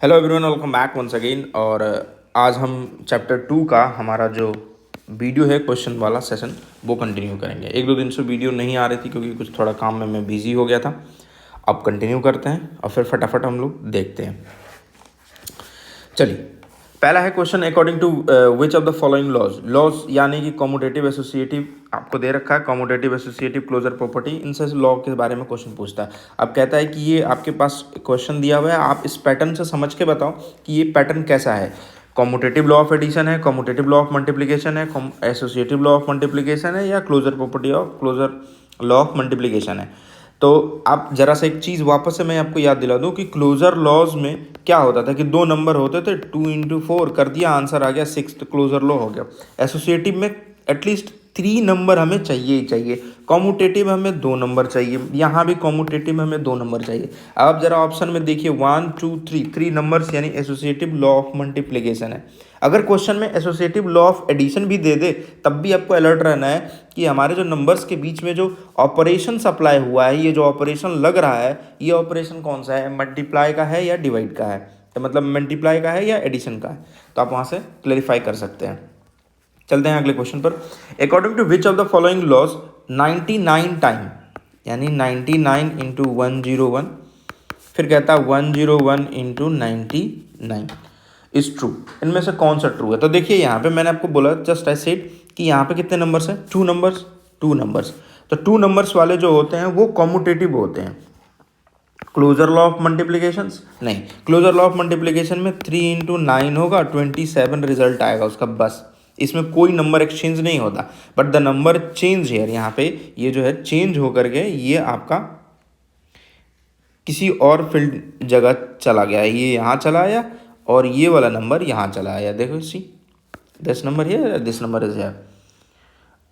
Hello everyone, welcome back once again. और आज हम चैप्टर 2 का हमारा जो वीडियो है क्वेश्चन वाला सेशन वो कंटिन्यू करेंगे। एक दो दिन से वीडियो नहीं आ रही थी क्योंकि कुछ थोड़ा काम में मैं बिजी हो गया था। अब कंटिन्यू करते हैं और फिर फटाफट हम लोग देखते हैं। चलिए, पहला है question, according to which of the following laws यानी कि कॉम्यूटेटिव एसोसिएटिव आपको दे रखा है, कॉम्यूटेटिव एसोसिएटिव क्लोजर प्रॉपर्टी, इनसे लॉ के बारे में क्वेश्चन पूछता है। अब कहता है कि ये आपके पास क्वेश्चन दिया हुआ है, आप इस पैटर्न से समझ के बताओ कि ये पैटर्न कैसा है। कॉम्यूटेटिव लॉ ऑफ एडिशन है, कॉम्यूटेटिव लॉ ऑफ मल्टीप्लिकेशन है, एसोसिएटिव लॉ ऑफ मल्टीप्लिकेशन है, या closure property of closure law of multiplication है। तो आप जरा सा एक चीज़ वापस से मैं आपको याद दिला दूं कि क्लोजर लॉज में क्या होता था कि दो नंबर होते थे, 2 × 4 कर दिया, आंसर आ गया 6, तो क्लोजर लॉ हो गया। एसोसिएटिव में एटलीस्ट 3 नंबर हमें चाहिए ही चाहिए, कॉम्यूटेटिव हमें 2 नंबर चाहिए, यहाँ भी कॉम्यूटेटिव में हमें 2 नंबर चाहिए। अब आप जरा ऑप्शन में देखिए 1 2 3 नंबर्स यानी एसोसिएटिव लॉ ऑफ मल्टीप्लिकेशन है। अगर क्वेश्चन में एसोसिएटिव लॉ ऑफ एडिशन भी दे दे तब भी आपको अलर्ट रहना है कि हमारे जो नंबर्स के बीच में जो ऑपरेशन सप्लाई हुआ है, ये जो ऑपरेशन लग रहा है, ये ऑपरेशन कौन सा है, मल्टीप्लाई का है या डिवाइड का है, तो मतलब मल्टीप्लाई का है या एडिशन का है। तो आप वहाँ से क्लेरिफाई कर सकते हैं। चलते हैं अगले क्वेश्चन पर। According to which of the following laws 99 time यानी 99 × 101, फिर कहता है 101 × 99 इज ट्रू, इनमें से कौन सा ट्रू है। तो देखिए यहाँ पे मैंने आपको बोला जस्ट आई सेड कि यहाँ पे कितने नंबर्स हैं, 2 नंबर्स। तो 2 नंबर्स वाले जो होते हैं वो कॉम्यूटेटिव होते हैं। क्लोजर लॉ ऑफ मल्टीप्लिकेशन नहीं, क्लोजर लॉ ऑफ मल्टीप्लिकेशन में 3 × 9 होगा, 27 रिजल्ट आएगा उसका, बस। इसमें कोई नंबर एक्सचेंज नहीं होता, बट द नंबर चेंज है यहाँ पे, ये जो है चेंज होकर के ये आपका किसी और फील्ड जगह चला गया है, ये यहाँ चला आया और ये वाला नंबर यहाँ चला आया। देखो सी, दिस नंबर है, दिस नंबर इज है।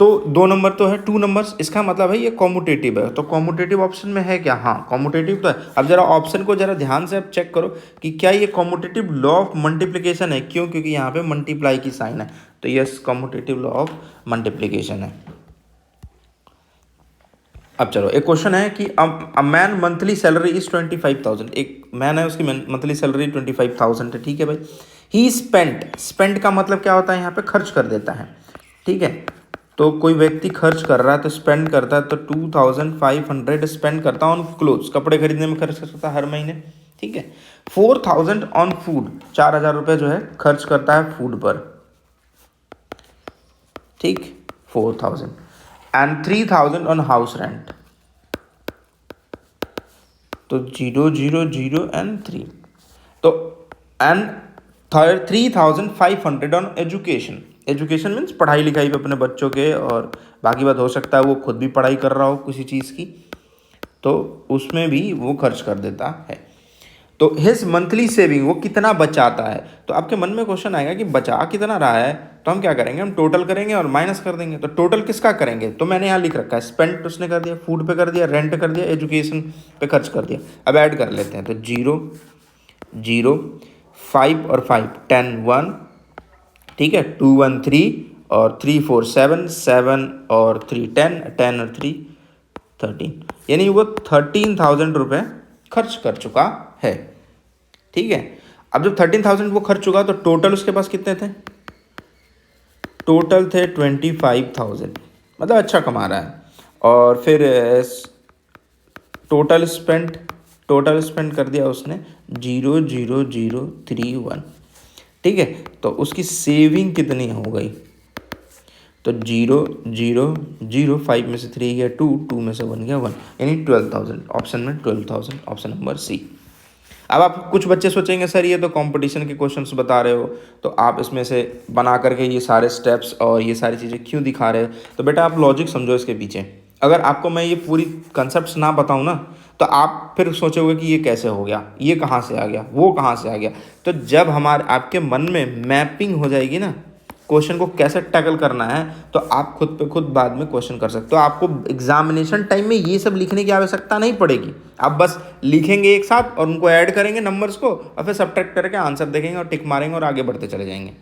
तो 2 नंबर तो है, 2 नंबर्स, इसका मतलब है ये कॉम्यूटेटिव है। तो कॉम्यूटेटिव ऑप्शन में है क्या? हाँ, कॉम्यूटेटिव तो है। अब जरा ऑप्शन को जरा ध्यान से आप चेक करो कि क्या ये कॉम्यूटेटिव लॉ ऑफ मल्टीप्लिकेशन है। क्यों? क्योंकि यहाँ पे मल्टीप्लाई की साइन है, तो yes commutative law of multiplication है। अब चलो, एक क्वेश्चन है कि a man monthly salary is 25,000। एक मैन है, उसकी मंथली सैलरी 25,000 है, ठीक है भाई। ही स्पेंट का मतलब क्या होता है, यहाँ पे खर्च कर देता है, ठीक है। तो कोई व्यक्ति खर्च कर रहा है तो स्पेंड करता है, तो 2,500 स्पेंड करता है ऑन क्लोथ्स, कपड़े खरीदने में खर्च करता है हर महीने, ठीक है। 4,000 ऑन फूड, 4,000 रुपये जो है खर्च करता है फूड पर, ठीक, 4,000 एंड 3,000 ऑन हाउस रेंट, तो 0 0 0 एंड 3, तो एंड 3,500 ऑन एजुकेशन मीन्स पढ़ाई लिखाई पे अपने बच्चों के, और बाकी बात हो सकता है वो खुद भी पढ़ाई कर रहा हो किसी चीज़ की, तो उसमें भी वो खर्च कर देता है। तो हिज मंथली सेविंग, वो कितना बचाता है। तो आपके मन में क्वेश्चन आएगा कि बचा कितना रहा है, तो हम क्या करेंगे, हम टोटल करेंगे और माइनस कर देंगे। तो टोटल किसका करेंगे, तो मैंने यहाँ लिख रखा है, स्पेंट उसने कर दिया, फूड पे कर दिया, रेंट कर दिया, एजुकेशन पे खर्च कर दिया। अब ऐड कर लेते हैं, तो 0 0 5 और 5 10 1, ठीक है, 2 1 3 और 3 4 7 7 और 3 10 10 और 3 13, यानी वो 13,000 रुपये खर्च कर चुका है, ठीक है। अब जब 13,000 वो खर्च चुका तो टोटल उसके पास कितने थे, टोटल थे 25,000, मतलब अच्छा कमा रहा है। और फिर टोटल स्पेंड कर दिया उसने 0 0 0 3 1, ठीक है। तो उसकी सेविंग कितनी हो गई, तो 0 0 0 5 में से 3 गया 2 2 में से 1 गया 1, यानी 12,000। ऑप्शन में 12,000, ऑप्शन नंबर सी। अब आप कुछ बच्चे सोचेंगे सर ये तो कंपटीशन के क्वेश्चंस बता रहे हो, तो आप इसमें से बना करके ये सारे स्टेप्स और ये सारी चीज़ें क्यों दिखा रहे हो। तो बेटा आप लॉजिक समझो इसके पीछे। अगर आपको मैं ये पूरी कंसेप्ट ना बताऊँ ना, तो आप फिर सोचोगे कि ये कैसे हो गया, ये कहाँ से आ गया, वो कहाँ से आ गया। तो जब हमारे आपके मन में मैपिंग हो जाएगी ना, क्वेश्चन को कैसे टैकल करना है, तो आप खुद पे खुद बाद में क्वेश्चन कर सकते हो। आपको एग्जामिनेशन टाइम में ये सब लिखने की आवश्यकता नहीं पड़ेगी, आप बस लिखेंगे एक साथ और उनको ऐड करेंगे नंबर्स को, और फिर सब्ट्रैक्ट करके आंसर देखेंगे और टिक मारेंगे और आगे बढ़ते चले जाएंगे।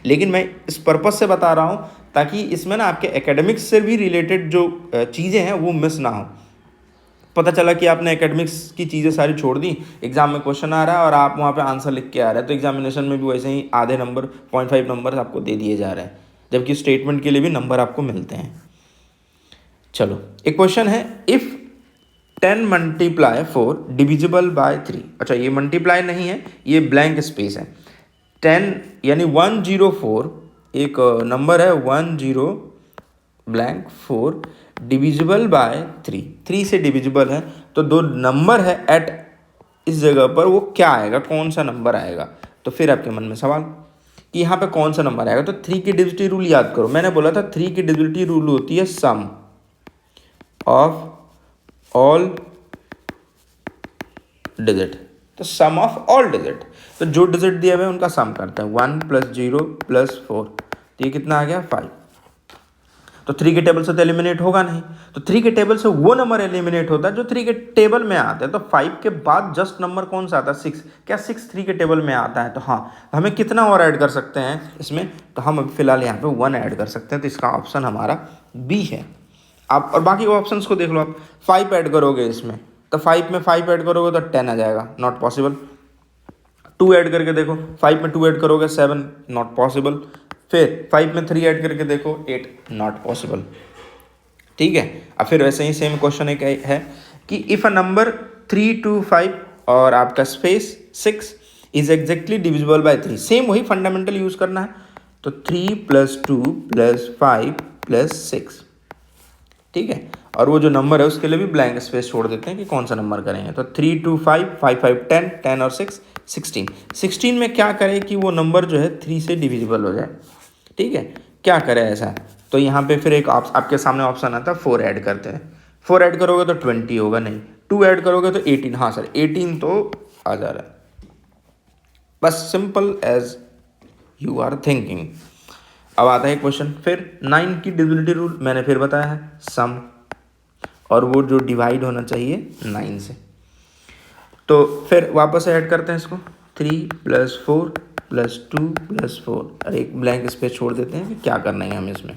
लेकिन मैं इस पर्पज से बता रहा हूँ ताकि इसमें ना आपके एकेडमिक्स से भी रिलेटेड जो चीज़ें हैं वो मिस ना हो। पता चला कि आपने एकेडमिक्स की चीज़ें सारी छोड़ दी, एग्जाम में क्वेश्चन आ रहा है और आप वहाँ पे आंसर लिख के आ रहे हैं, तो एग्जामिनेशन में भी वैसे ही आधे नंबर 0.5 नंबर आपको दे दिए जा रहे हैं, जबकि स्टेटमेंट के लिए भी नंबर आपको मिलते हैं। चलो एक क्वेश्चन है, इफ़ 10 मल्टीप्लाई 4 डिविजिबल बाय 3। अच्छा ये मल्टीप्लाई नहीं है, ये ब्लैंक स्पेस है। 10 यानी 104 एक नंबर है, 10 ब्लैंक 4 डिविजिबल बाय 3 से डिविजिबल है, तो दो नंबर है एट इस जगह पर, वो क्या आएगा, कौन सा नंबर आएगा। तो फिर आपके मन में सवाल कि यहाँ पे कौन सा नंबर आएगा। तो 3 की डिविजिबिलिटी रूल याद करो, मैंने बोला था 3 की डिविजिबिलिटी रूल होती है सम ऑफ ऑल डिजिट। तो सम ऑफ ऑल डिजिट, तो जो डिजिट दिए हुए हैं उनका सम करते हैं, 1 + 0 + 4, तो ये कितना आ गया 5। तो 3 के टेबल से तो एलिमिनेट होगा नहीं, तो 3 के टेबल से वो नंबर एलिमिनेट होता है जो 3 के टेबल में आता है। तो 5 के बाद जस्ट नंबर कौन सा आता है, 6। क्या 6 3 के टेबल में आता है? तो हाँ, हमें कितना और ऐड कर सकते हैं इसमें, तो हम अभी फिलहाल यहाँ पे 1 ऐड कर सकते हैं, तो इसका ऑप्शन हमारा बी है। आप और बाकी ऑप्शंस को देख लो, आप 5 ऐड करोगे इसमें, तो 5 में 5 ऐड करोगे तो 10 आ जाएगा, नॉट पॉसिबल। 2 ऐड करके देखो, 5 में 2 ऐड करोगे 7, नॉट पॉसिबल। फिर 5 में 3 ऐड करके देखो 8, नॉट पॉसिबल। ठीक है, अब फिर वैसे ही सेम क्वेश्चन एक है कि इफ़ अ नंबर 3 2 5 और आपका space 6 is exactly divisible bye 3, same वही फंडामेंटल यूज़ करना है। तो 3 + 2 + 5 + 6, ठीक है। और वो जो नंबर है उसके लिए भी ब्लैंक स्पेस छोड़ देते हैं कि कौन सा नंबर करेंगे। तो 3 2 5 5 5 10 10 और 6 16। 16 में क्या करें कि वो नंबर जो है 3 से डिविजिबल हो जाए, ठीक है। क्या करें ऐसा, तो यहाँ पे फिर एक आपके सामने ऑप्शन आता है 4 ऐड करते हैं। 4 ऐड करोगे तो 20 होगा, नहीं 2 ऐड करोगे तो 18, हाँ सर 18 तो आ जा रहा है। बस simple as you are thinking. अब आता है क्वेश्चन फिर 9 की डिविजिबिलिटी रूल मैंने फिर बताया है, सम, और वो जो डिवाइड होना चाहिए 9 से। तो फिर वापस ऐड करते हैं इसको, 3 + 4 + 2 + 4, और एक ब्लैंक स्पेस छोड़ देते हैं कि क्या करना है हमें इसमें।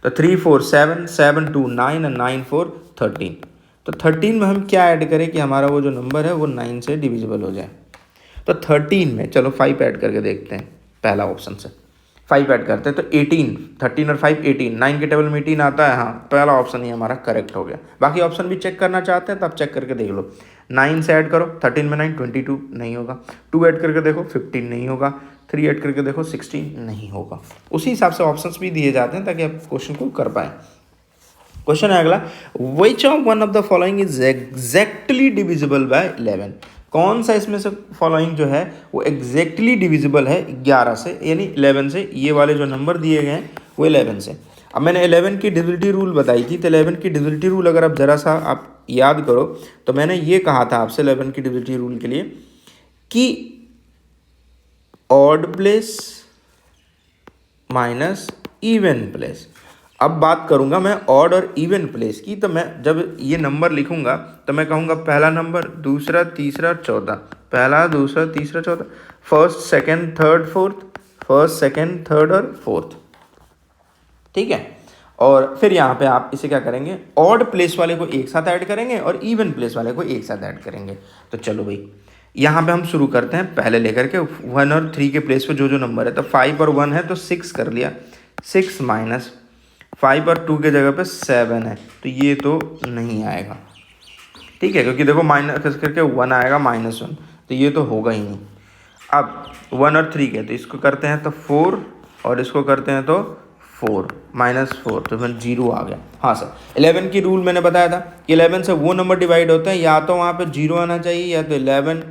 तो 3 4 7 7 2 9 और 9 4 13। तो 13 में हम क्या ऐड करें कि हमारा वो जो नंबर है वो 9 से डिविजिबल हो जाए। तो 13 में चलो 5 ऐड करके देखते हैं, पहला ऑप्शन से 5 ऐड करते हैं तो 18, 13 और 5 18, 9 के टेबल में 18 आता है, हाँ पहला ऑप्शन ही हमारा करेक्ट हो गया। बाकी ऑप्शन भी चेक करना चाहते हैं तो आप चेक करके देख लो। 9 से ऐड करो, 13 में 9 22 नहीं होगा, 2 ऐड करके देखो 15 नहीं होगा, 3 ऐड करके देखो 16 नहीं होगा। उसी हिसाब से ऑप्शंस भी दिए जाते हैं ताकि आप क्वेश्चन को कर पाएँ। क्वेश्चन है अगला, which of one of the following is exactly divisible by 11। कौन सा इसमें से फॉलोइंग जो है वो एग्जैक्टली डिविजिबल है 11 से, यानी 11 से। ये वाले जो नंबर दिए गए हैं वो 11 से। अब मैंने 11 की डिविजिबिलिटी रूल बताई थी, तो 11 की डिविजिबिलिटी रूल अगर आप ज़रा सा आप याद करो तो मैंने ये कहा था आपसे 11 की डिविजिबिलिटी रूल के लिए कि odd place minus even place. अब बात करूंगा मैं ऑड और इवन प्लेस की, तो मैं जब ये नंबर लिखूंगा तो मैं कहूँगा पहला नंबर, दूसरा, तीसरा, चौथा, पहला, दूसरा, तीसरा, चौथा, first, second, third, fourth, first, second, third और फोर्थ, ठीक है। और फिर यहाँ पे आप इसे क्या करेंगे, ऑड प्लेस वाले को एक साथ ऐड करेंगे और इवन प्लेस वाले को एक साथ ऐड करेंगे। तो चलो भाई यहाँ पे हम शुरू करते हैं पहले लेकर के 1 और 3 के प्लेस पे जो जो नंबर है। तो 5 और 1 है तो 6 कर लिया, 6 माइनस 5 और 2 के जगह पे 7 है, तो ये तो नहीं आएगा, ठीक है, क्योंकि देखो माइनस करके 1 आएगा -1, तो ये तो होगा ही नहीं। अब 1 और 3 के, तो इसको करते हैं तो 4 और इसको करते हैं तो 4 -4, तो फिर 0 आ गया। हाँ सर, 11 की रूल मैंने बताया था कि 11 से वो नंबर डिवाइड होते हैं या तो वहाँ पे 0 आना चाहिए या तो 11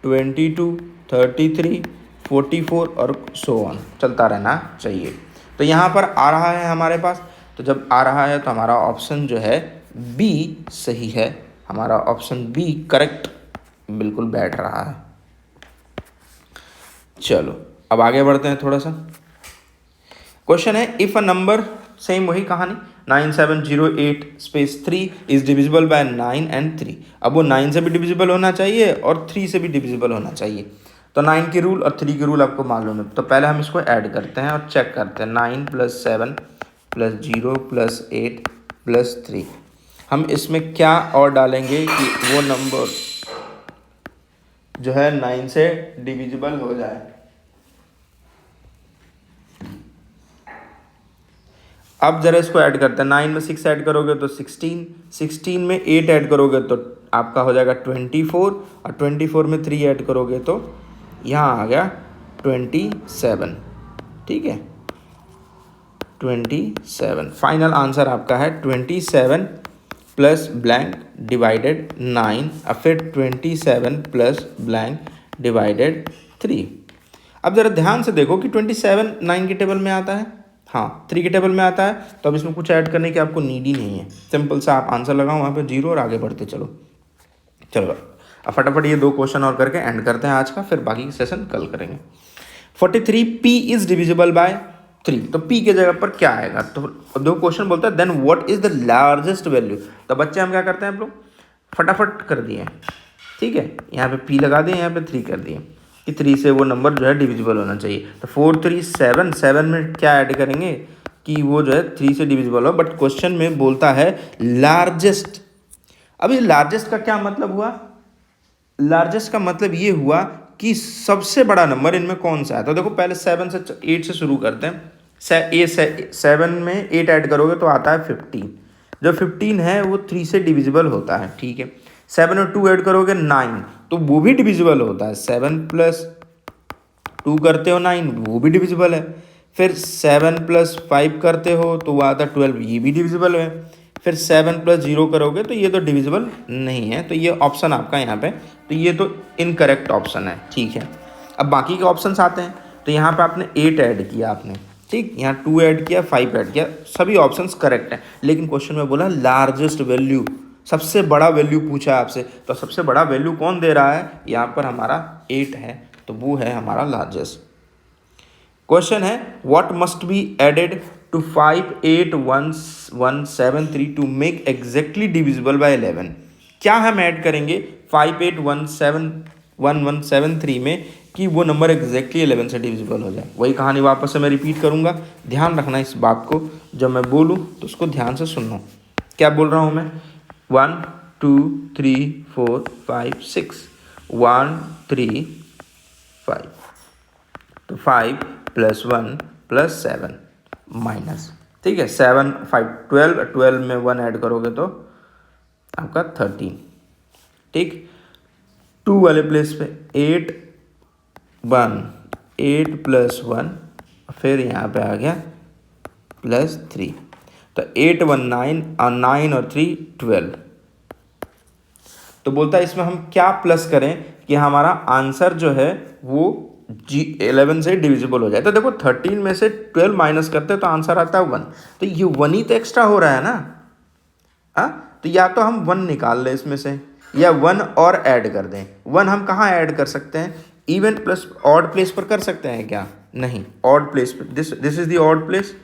22 33 44 और सो ऑन चलता रहना चाहिए। तो यहाँ पर आ रहा है हमारे पास, तो जब आ रहा है तो हमारा ऑप्शन जो है बी सही है, हमारा ऑप्शन बी करेक्ट बिल्कुल बैठ रहा है। चलो अब आगे बढ़ते हैं थोड़ा सा। क्वेश्चन है, इफ़ अ नंबर, सेम वही कहानी, 9708 space 3 is divisible by 9 and 3। अब वो 9 से भी डिविजिबल होना चाहिए और 3 से भी डिविजिबल होना चाहिए। तो 9 की रूल और 3 की रूल आपको मालूम है, तो पहले हम इसको ऐड करते हैं और चेक करते हैं। 9 + 7 + 0 + 8 + 3, हम इसमें क्या और डालेंगे कि वो नंबर जो है 9 से डिविजिबल हो जाए। अब जरा इसको ऐड करते हैं। 9 में 6 ऐड करोगे तो 16, 16 में 8 ऐड करोगे तो आपका हो जाएगा 24, और 24 में 3 ऐड करोगे तो यहाँ आ गया 27। ठीक है, 27 फाइनल आंसर आपका है 27 प्लस ब्लैंक डिवाइडेड 9, और फिर 27 प्लस ब्लैंक डिवाइडेड 3। अब ज़रा ध्यान से देखो कि 27 9 के टेबल में आता है, हाँ 3 के टेबल में आता है, तो अब इसमें कुछ ऐड करने की आपको नीड ही नहीं है। सिंपल सा आप आंसर लगाओ वहाँ पे 0 और आगे बढ़ते चलो। चलो अब फटाफट ये 2 क्वेश्चन और करके एंड करते हैं आज का, फिर बाकी सेशन कल करेंगे। 43 p इज डिविजिबल बाय 3, तो p के जगह पर क्या आएगा? तो 2 क्वेश्चन बोलता है then what is the largest value. तो बच्चे हम क्या करते हैं, आप लोग फटाफट कर दिए, ठीक है, यहाँ पे p लगा दिए, यहाँ पे 3 कर दिए कि 3 से वो नंबर जो है डिविजिबल होना चाहिए। तो 4 3 7, 7 में क्या ऐड करेंगे कि वो जो है 3 से डिविजिबल हो, बट क्वेश्चन में बोलता है लार्जेस्ट। अब ये लार्जेस्ट का क्या मतलब हुआ? लार्जेस्ट का मतलब ये हुआ कि सबसे बड़ा नंबर इनमें कौन सा है। तो देखो पहले 7 से 8 से शुरू करते हैं। 7 में 8 ऐड करोगे तो आता है 15। जो 15 है वो 3 से डिविजिबल होता है, ठीक है। 7 और 2 ऐड करोगे 9, तो वो भी डिविजिबल होता है। 7 प्लस 2 करते हो 9, वो भी डिविजिबल है। फिर 7 प्लस 5 करते हो तो वो आता है 12, ये भी डिविजिबल है। फिर 7 प्लस 0 करोगे तो ये तो डिविजिबल नहीं है, तो ये ऑप्शन आपका यहाँ पे, तो ये तो इनकरेक्ट ऑप्शन है, ठीक है। अब बाकी के ऑप्शंस आते हैं, तो यहाँ पे आपने 8 ऐड किया आपने, ठीक, यहाँ 2 ऐड किया, 5 ऐड किया, सभी ऑप्शंस करेक्ट हैं। लेकिन क्वेश्चन में बोला लार्जेस्ट वैल्यू, सबसे बड़ा वैल्यू पूछा है आपसे, तो सबसे बड़ा वैल्यू कौन दे रहा है? यहाँ पर हमारा 8 है, तो वो है हमारा लार्जेस्ट। क्वेश्चन है what must be added to 5 8 1 1 7 3 to make exactly divisible by 11। क्या हम ऐड करेंगे 5 8 1 7 1 1 7 3 में कि वो नंबर एग्जैक्टली 11 से डिविजिबल हो जाए? वही कहानी वापस से मैं रिपीट करूंगा, ध्यान रखना इस बात को, जब मैं बोलूं तो उसको ध्यान से सुनना। क्या बोल रहा हूं मैं? 1 2 3 4 5 6 1 3 5, तो 5 प्लस 1 प्लस 7 माइनस, ठीक है, 7 5 12, 12 में 1 ऐड करोगे तो आपका 13, ठीक। 2 वाले प्लेस पे 8 1 8 प्लस 1, फिर यहाँ पे आ गया प्लस 3, तो 8 1 9 और 9 और 3 12। तो बोलता है इसमें हम क्या प्लस करें कि हमारा आंसर जो है वो 11 से डिविजिबल हो जाए। तो देखो 13 में से 12 माइनस करते हैं तो आंसर आता है 1, तो ये 1 ही तो एक्स्ट्रा हो रहा है ना, हाँ। तो या तो हम 1 निकाल लें इसमें से, या 1 और ऐड कर दें। 1 हम कहाँ ऐड कर सकते हैं? इवन प्लस ऑड प्लेस पर कर सकते हैं क्या? नहीं। ऑड प्लेस पर, this is the odd place,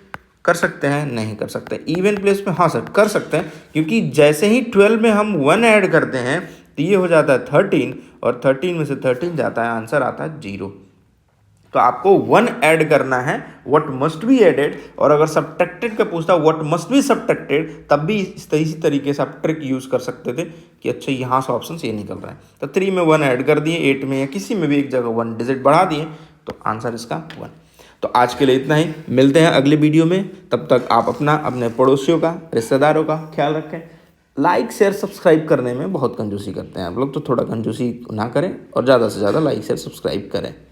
कर सकते हैं? नहीं कर सकते। इवन प्लेस पे हाँ सर कर सकते हैं, क्योंकि जैसे ही 12 में हम 1 ऐड करते हैं तो ये हो जाता है 13, और 13 में से 13 जाता है, आंसर आता है 0। तो आपको 1 ऐड करना है, व्हाट मस्ट बी एडेड, और अगर सब्ट्रैक्टेड का पूछता व्हाट मस्ट बी सब्ट्रैक्टेड, तब भी इसी तरीके से आप ट्रिक यूज़ कर सकते थे कि अच्छा यहाँ से ऑप्शन ये निकल रहा है। तो 3 में 1 ऐड कर दिए, 8 में या किसी में भी एक जगह 1 डिजिट बढ़ा दिए, तो आंसर इसका 1। तो आज के लिए इतना ही, मिलते हैं अगले वीडियो में। तब तक आप अपना, अपने पड़ोसियों का, रिश्तेदारों का ख्याल रखें। लाइक शेयर सब्सक्राइब करने में बहुत कंजूसी करते हैं आप लोग, तो थोड़ा कंजूसी ना करें और ज़्यादा से ज़्यादा लाइक शेयर सब्सक्राइब करें।